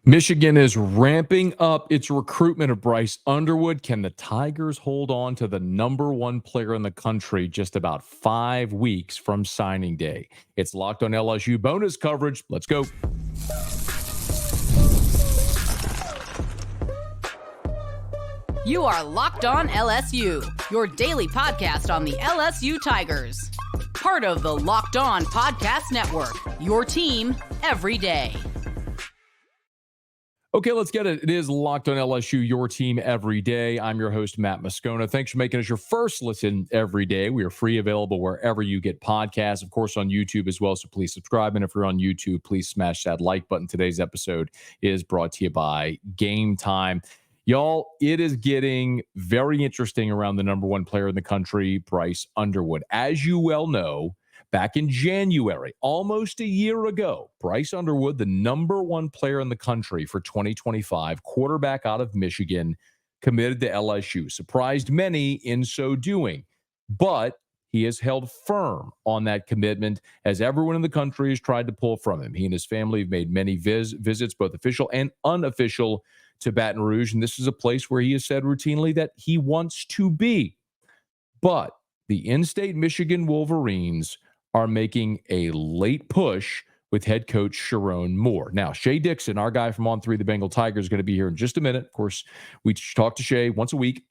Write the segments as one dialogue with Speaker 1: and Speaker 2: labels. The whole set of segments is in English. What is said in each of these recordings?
Speaker 1: Michigan is ramping up its recruitment of Bryce Underwood. Can the Tigers hold on to the number one player in the country just about 5 weeks from signing day? It's Locked on LSU bonus coverage. Let's go.
Speaker 2: You are Locked on LSU, your daily podcast on the LSU Tigers. Part of the Locked on Podcast Network, your team every day.
Speaker 1: Okay, let's get it. It is Locked on LSU, your team every day. I'm your host, Matt Moscona. Thanks for making us your first listen every day. We are free, available wherever you get podcasts, of course, on YouTube as well. So please subscribe. And if you're on YouTube, please smash that like button. Today's episode is brought to you by Game Time. Y'all, it is getting very interesting around the number one player in the country, Bryce Underwood. As you well know, back in January, almost a year ago, Bryce Underwood, the number one player in the country for 2025, quarterback out of Michigan, committed to LSU. Surprised many in so doing, but he has held firm on that commitment as everyone in the country has tried to pull from him. He and his family have made many visits, both official and unofficial, to Baton Rouge, and this is a place where he has said routinely that he wants to be. But the in-state Michigan Wolverines are making a late push with head coach Sharon Moore. Now, Shea Dixon, our guy from On 3, the Bengal Tigers, is going to be here in just a minute. Of course, we talk to Shea once a week,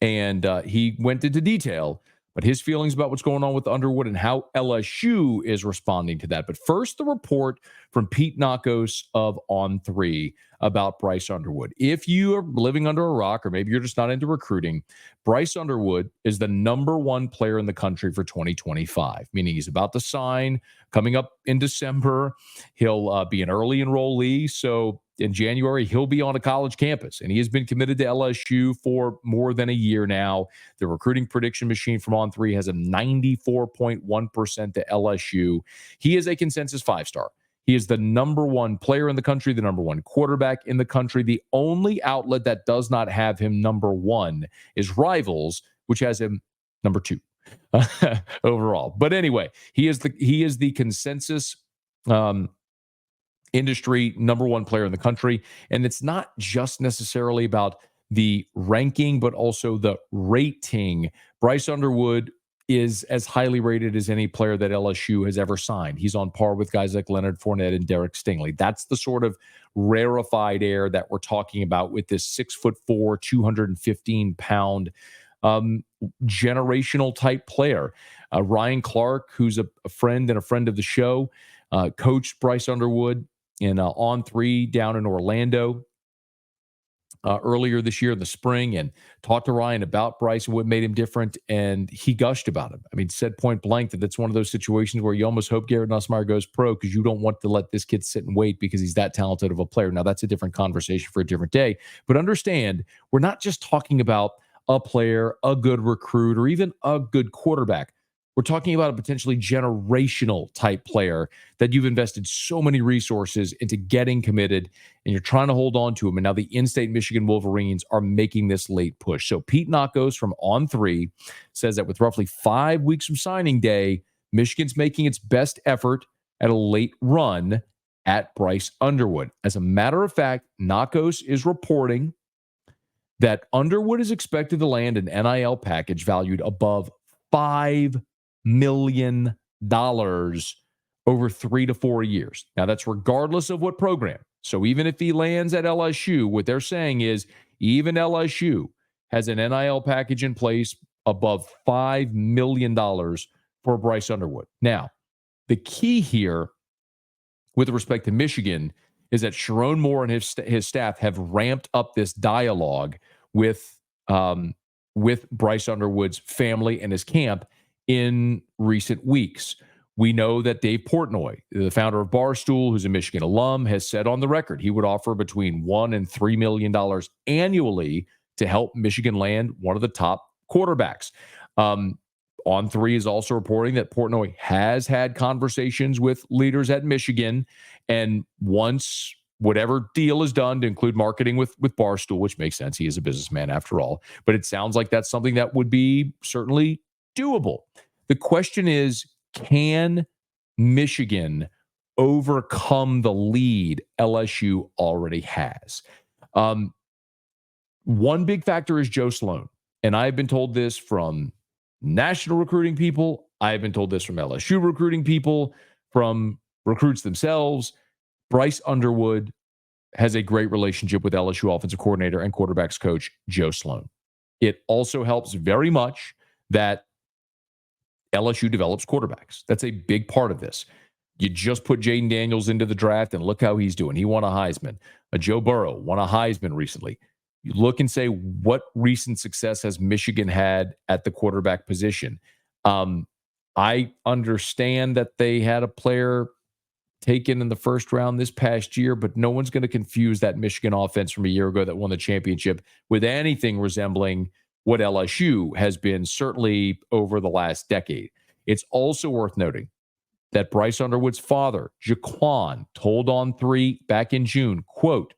Speaker 1: and he went into detail, but his feelings about what's going on with Underwood and how LSU is responding to that. But first, the report from Pete Nakos of On 3 about Bryce Underwood. If you are living under a rock, or maybe you're just not into recruiting, Bryce Underwood is the number one player in the country for 2025, meaning he's about to sign coming up in December. He'll be an early enrollee. So in January, he'll be on a college campus, and he has been committed to LSU for more than a year now. The recruiting prediction machine from On 3 has a 94.1% to LSU. He is a consensus 5-star. He is the number one player in the country, the number one quarterback in the country. The only outlet that does not have him number one is Rivals, which has him number 2 overall. But anyway, he is the consensus industry number one player in the country. And it's not just necessarily about the ranking, but also the rating. Bryce Underwood is as highly rated as any player that LSU has ever signed. He's on par with guys like Leonard Fournette and Derek Stingley. That's the sort of rarefied air that we're talking about with this 6'4", 215-pound generational type player. Ryan Clark, who's a friend and a friend of the show, coached Bryce Underwood in On 3 down in Orlando earlier this year in the spring, and talked to Ryan about Bryce and what made him different, and he gushed about him. I mean, said point blank that that's one of those situations where you almost hope Garrett Nussmeier goes pro because you don't want to let this kid sit and wait because he's that talented of a player. Now, that's a different conversation for a different day, but understand, we're not just talking about a player, a good recruit, or even a good quarterback. We're talking about a potentially generational type player that you've invested so many resources into getting committed, and you're trying to hold on to him. And now the in-state Michigan Wolverines are making this late push. So Pete Nakos from On 3 says that with roughly 5 weeks from signing day, Michigan's making its best effort at a late run at Bryce Underwood. As a matter of fact, Nakos is reporting that Underwood is expected to land an NIL package valued above $5 million over 3 to 4 years. Now, that's regardless of what program. So even if he lands at LSU, what they're saying is even LSU has an NIL package in place above $5 million for Bryce Underwood. Now, the key here with respect to Michigan is that Sharon Moore and his staff have ramped up this dialogue with Bryce Underwood's family and his camp in recent weeks. We know that Dave Portnoy, the founder of Barstool, who's a Michigan alum, has said on the record he would offer between $1 and $3 million annually to help Michigan land one of the top quarterbacks. On 3 is also reporting that Portnoy has had conversations with leaders at Michigan, and once whatever deal is done, to include marketing with Barstool, which makes sense, he is a businessman after all, but it sounds like that's something that would be certainly doable. The question is, can Michigan overcome the lead LSU already has. One big factor is Joe Sloan. And I've been told this from national recruiting people. I've been told this from LSU recruiting people, from recruits themselves. Bryce Underwood has a great relationship with LSU offensive coordinator and quarterbacks coach Joe Sloan. It also helps very much that LSU develops quarterbacks. That's a big part of this. You just put Jaden Daniels into the draft, and look how he's doing. He won a Heisman. Joe Burrow won a Heisman recently. You look and say, what recent success has Michigan had at the quarterback position? I understand that they had a player taken in the first round this past year, but no one's going to confuse that Michigan offense from a year ago that won the championship with anything resembling what LSU has been certainly over the last decade. It's also worth noting that Bryce Underwood's father, Jaquan, told On3 back in June, quote,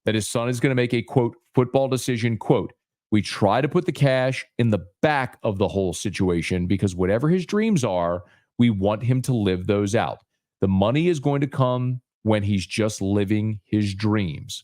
Speaker 1: that his son is going to make a, quote, football decision, quote, we try to put the cash in the back of the whole situation because whatever his dreams are, we want him to live those out. The money is going to come when he's just living his dreams.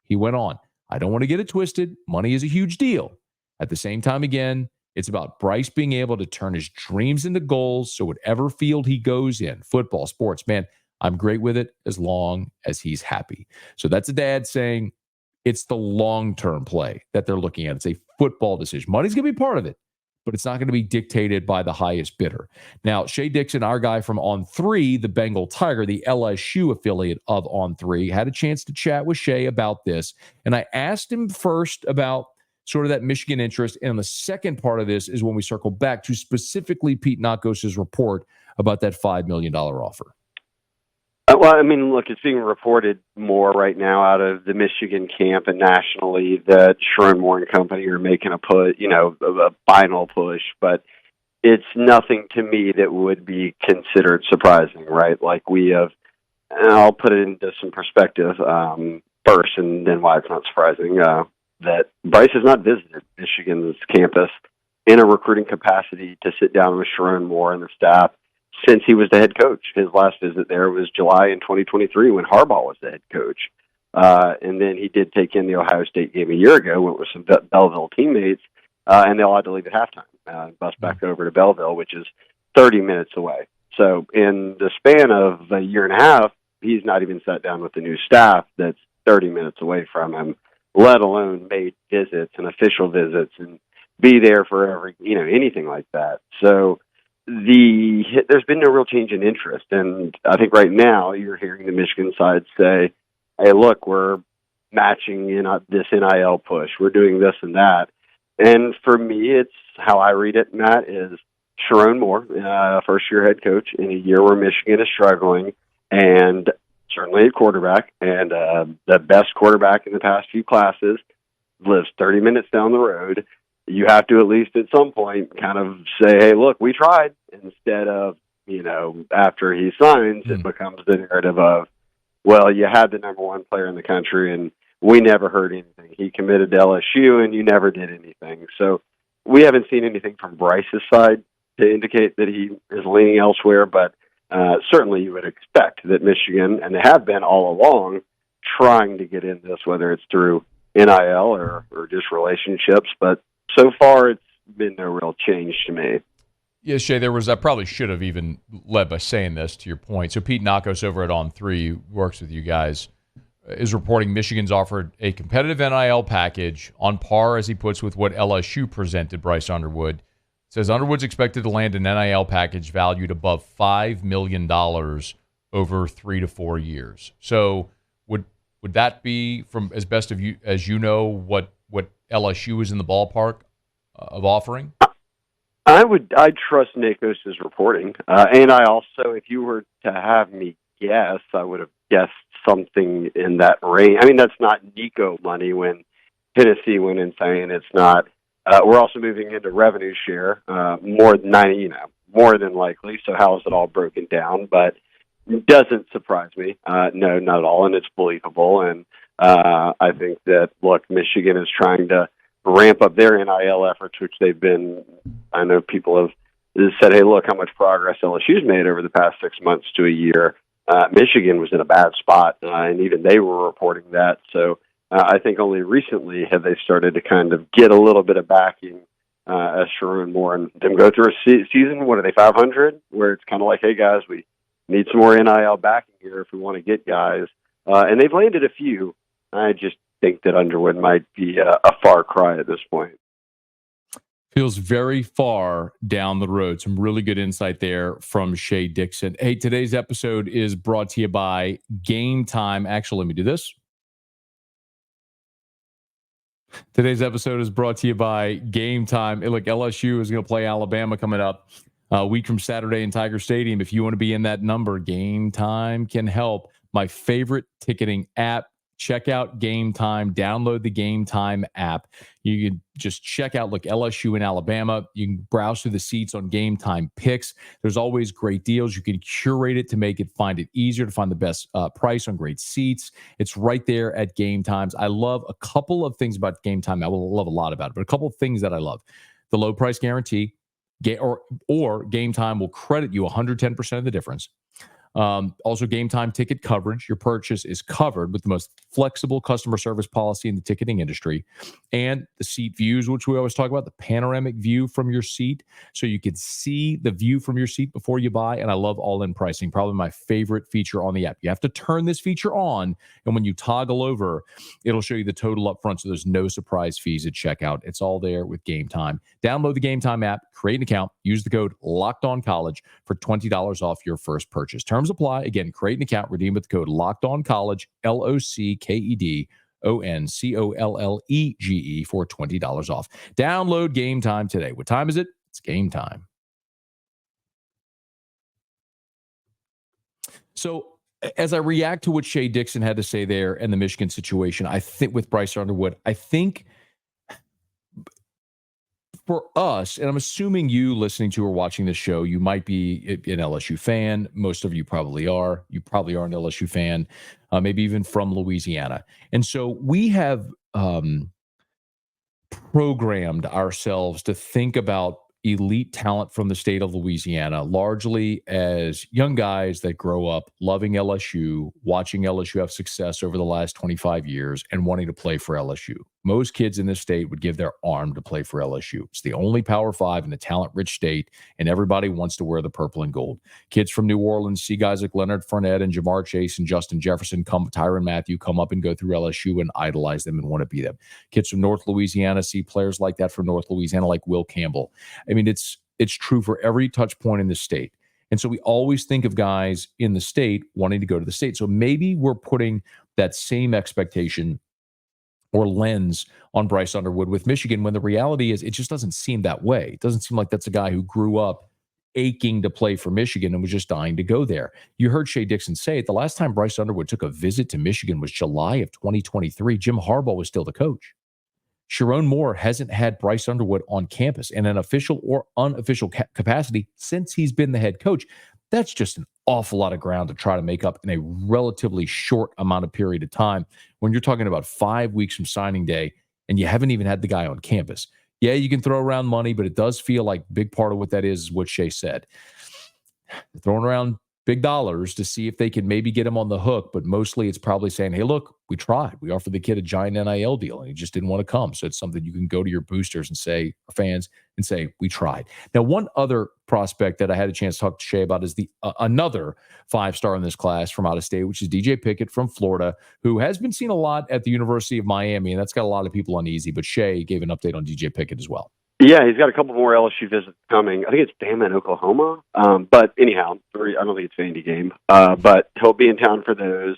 Speaker 1: He went on, I don't want to get it twisted. Money is a huge deal. At the same time, again, it's about Bryce being able to turn his dreams into goals. So whatever field he goes in, football, sports, man, I'm great with it as long as he's happy. So that's a dad saying it's the long-term play that they're looking at. It's a football decision. Money's going to be part of it, but it's not going to be dictated by the highest bidder. Now, Shea Dixon, our guy from On3, the Bengal Tiger, the LSU affiliate of On3, had a chance to chat with Shea about this. And I asked him first about sort of that Michigan interest. And the second part of this is when we circle back to specifically Pete Nakos's report about that $5 million offer.
Speaker 3: Well, I mean, look, it's being reported more right now out of the Michigan camp and nationally that Sherrone Moore and company are making a final push, but it's nothing to me that would be considered surprising, right? Like we have, and I'll put it into some perspective first and then why it's not surprising, that Bryce has not visited Michigan's campus in a recruiting capacity to sit down with Sherrone Moore and the staff since he was the head coach. His last visit there was July in 2023 when Harbaugh was the head coach. And then he did take in the Ohio State game a year ago, went with some Belleville teammates, and they all had to leave at halftime, bus back over to Belleville, which is 30 minutes away. So in the span of a year and a half, he's not even sat down with the new staff that's 30 minutes away from him, let alone made visits and official visits and be there for every, anything like that. So there's been no real change in interest. And I think right now you're hearing the Michigan side say, hey, look, we're matching in this NIL push. We're doing this and that. And for me, it's how I read it, Matt, is Sherrone Moore, first-year head coach in a year where Michigan is struggling, and certainly a quarterback, and the best quarterback in the past few classes, lives 30 minutes down the road. You have to at least at some point kind of say, hey, look, we tried, instead of, after he signs, it becomes the narrative of, well, you had the number one player in the country and we never heard anything. He committed to LSU and you never did anything. So we haven't seen anything from Bryce's side to indicate that he is leaning elsewhere, but certainly you would expect that Michigan, and they have been all along, trying to get in this, whether it's through NIL or just relationships, but so far, it's been no real change to me.
Speaker 4: Yeah, Shay, I probably should have even led by saying this to your point. So Pete Nakos over at On3, works with you guys, is reporting Michigan's offered a competitive NIL package on par, as he puts, with what LSU presented Bryce Underwood. Says Underwood's expected to land an NIL package valued above $5 million over 3 to 4 years. So would that be, from as best of you as you know, what LSU is in the ballpark of offering?
Speaker 3: I'd trust Nakos's reporting. And I also, if you were to have me guess, I would have guessed something in that range. I mean, that's not Nico money when Tennessee went insane. It's not. We're also moving into revenue share, more than likely. So how is it all broken down? But it doesn't surprise me. No, not at all. And it's believable. And I think that, look, Michigan is trying to ramp up their NIL efforts, which they've been, I know people have said, hey, look how much progress LSU's made over the past 6 months to a year. Michigan was in a bad spot, and even they were reporting that. So I think only recently have they started to kind of get a little bit of backing as Sherman Moore and them go through a season. What are they, 500? Where it's kind of like, hey, guys, we need some more NIL backing here if we want to get guys. And they've landed a few. I just think that Underwood might be a far cry at this point.
Speaker 1: Feels very far down the road. Some really good insight there from Shea Dixon. Hey, today's episode is brought to you by Game Time. Actually, let me do this. Today's episode is brought to you by Game Time. Hey, look, LSU is going to play Alabama coming up a week from Saturday in Tiger Stadium. If you want to be in that number, Game Time can help. My favorite ticketing app. Check out Game Time. Download the Game Time app. You can just check out, look, LSU in Alabama. You can browse through the seats on Game Time picks. There's always great deals. You can curate it to find it easier to find the best price on great seats. It's right there at Game Times. I love a couple of things about Game Time. I will love a lot about it, but a couple of things that I love. The low price guarantee, or Game Time will credit you 110% of the difference. Also, Game Time ticket coverage. Your purchase is covered with the most flexible customer service policy in the ticketing industry. And the seat views, which we always talk about, the panoramic view from your seat. So you can see the view from your seat before you buy. And I love all-in pricing, probably my favorite feature on the app. You have to turn this feature on, and when you toggle over, it'll show you the total up front, so there's no surprise fees at checkout. It's all there with Game Time. Download the Game Time app, create an account, use the code LOCKEDONCollege for $20 off your first purchase. Terms apply. Again, create an account, redeem with the code LOCKEDONCollege, LOCKEDONCOLLEGE for $20 off. Download Game Time today. What time is it? It's game time. So as I react to what Shea Dixon had to say there and the Michigan situation, I think with Bryce Underwood, I think for us, and I'm assuming you listening to or watching this show, you might be an LSU fan. Most of you probably are. You probably are an LSU fan, maybe even from Louisiana. And so we have programmed ourselves to think about elite talent from the state of Louisiana, largely as young guys that grow up loving LSU, watching LSU have success over the last 25 years, and wanting to play for LSU. Most kids in this state would give their arm to play for LSU. It's the only Power 5 in a talent-rich state, and everybody wants to wear the purple and gold. Kids from New Orleans see guys like Leonard Fournette and Jamar Chase and Justin Jefferson, Tyrann Mathieu come up and go through LSU and idolize them and want to be them. Kids from North Louisiana see players like that from North Louisiana, like Will Campbell. I mean, it's true for every touch point in the state. And so we always think of guys in the state wanting to go to the state. So maybe we're putting that same expectation or lens on Bryce Underwood with Michigan, when the reality is it just doesn't seem that way. It doesn't seem like that's a guy who grew up aching to play for Michigan and was just dying to go there. You heard Shea Dixon say it. The last time Bryce Underwood took a visit to Michigan was July of 2023. Jim Harbaugh was still the coach. Sherman Moore hasn't had Bryce Underwood on campus in an official or unofficial capacity since he's been the head coach. That's just an awful lot of ground to try to make up in a relatively short amount of period of time when you're talking about 5 weeks from signing day and you haven't even had the guy on campus. Yeah, you can throw around money, but it does feel like a big part of what that is what Shea said. Throwing around big dollars to see if they can maybe get him on the hook, but mostly it's probably saying, hey, look, we tried. We offered the kid a giant NIL deal, and he just didn't want to come. So it's something you can go to your boosters and say, or fans, and say, we tried. Now, one other prospect that I had a chance to talk to Shea about is the another 5-star in this class from out of state, which is DJ Pickett from Florida, who has been seen a lot at the University of Miami, and that's got a lot of people uneasy. But Shea gave an update on DJ Pickett as well.
Speaker 3: Yeah, he's got a couple more LSU visits coming. I think it's Bama and Oklahoma. But anyhow, I don't think it's Vandy game. But he'll be in town for those.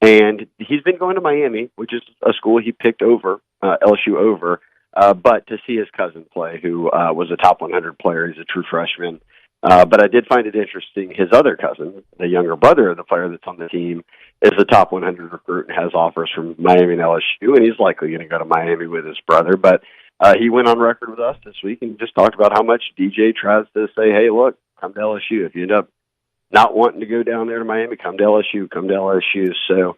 Speaker 3: And he's been going to Miami, which is a school he picked over, LSU over, but to see his cousin play, who was a top 100 player. He's a true freshman. But I did find it interesting. His other cousin, the younger brother of the player that's on the team, is a top 100 recruit and has offers from Miami and LSU. And he's likely going to go to Miami with his brother. But he went on record with us this week and just talked about how much DJ tries to say, hey, look, come to LSU. If you end up not wanting to go down there to Miami, come to LSU, come to LSU. So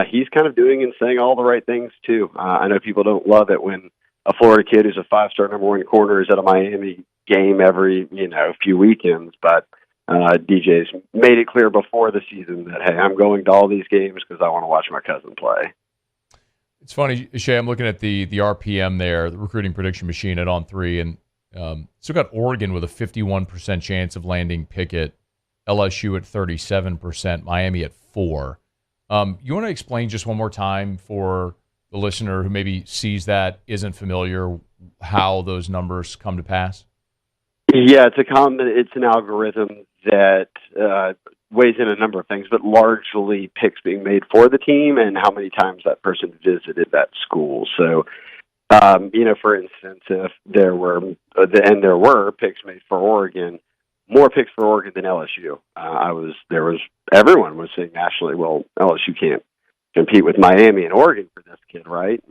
Speaker 3: he's kind of doing and saying all the right things, too. I know people don't love it when a Florida kid who's a 5-star number 1 corner is at a Miami game every, few weekends. But DJ's made it clear before the season that, hey, I'm going to all these games because I want to watch my cousin play.
Speaker 4: It's funny, Shay, I'm looking at the RPM there, the recruiting prediction machine at On3, and still got Oregon with a 51% chance of landing Pickett, LSU at 37%, Miami at 4%. You want to explain just one more time for the listener who maybe sees that, isn't familiar, how those numbers come to pass?
Speaker 3: Yeah, it's an algorithm that weighs in a number of things, but largely picks being made for the team and how many times that person visited that school. So, for instance, if there were picks made for Oregon, more picks for Oregon than LSU. Everyone was saying nationally, well, LSU can't compete with Miami and Oregon for this kid, right?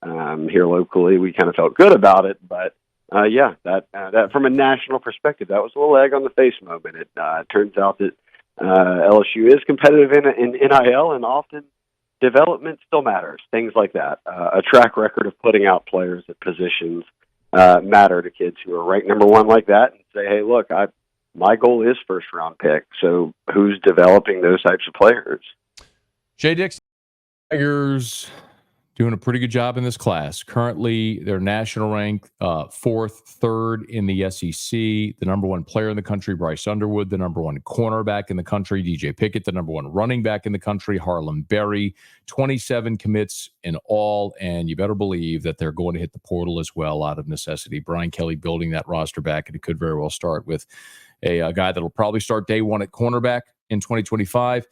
Speaker 3: And, here locally, we kind of felt good about it, but that from a national perspective, that was a little egg on the face moment. It turns out that LSU is competitive in NIL, and often development still matters. Things like that. A track record of putting out players at positions matter to kids who are ranked number one like that, and say, hey, look, my goal is first round pick. So who's developing those types of players?
Speaker 4: Jay Dixon.
Speaker 1: Tigers doing a pretty good job in this class. Currently, they're national rank 4th, 3rd in the SEC. The number one player in the country, Bryce Underwood. The number one cornerback in the country, DJ Pickett. The number one running back in the country, Harlem Berry. 27 commits in all, and you better believe that they're going to hit the portal as well out of necessity. Brian Kelly building that roster back, and it could very well start with a guy that'll probably start day one at cornerback in 2025.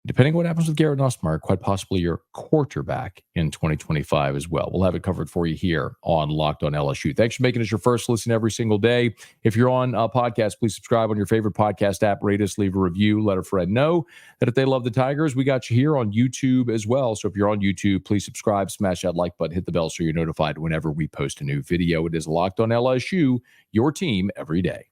Speaker 1: Depending on what happens with Garrett Nussmeier, quite possibly your quarterback in 2025 as well. We'll have it covered for you here on Locked on LSU. Thanks for making us your first listen every single day. If you're on a podcast, please subscribe on your favorite podcast app. Rate us, leave a review, let a friend know that if they love the Tigers, we got you here on YouTube as well. So if you're on YouTube, please subscribe, smash that like button, hit the bell so you're notified whenever we post a new video. It is Locked on LSU, your team every day.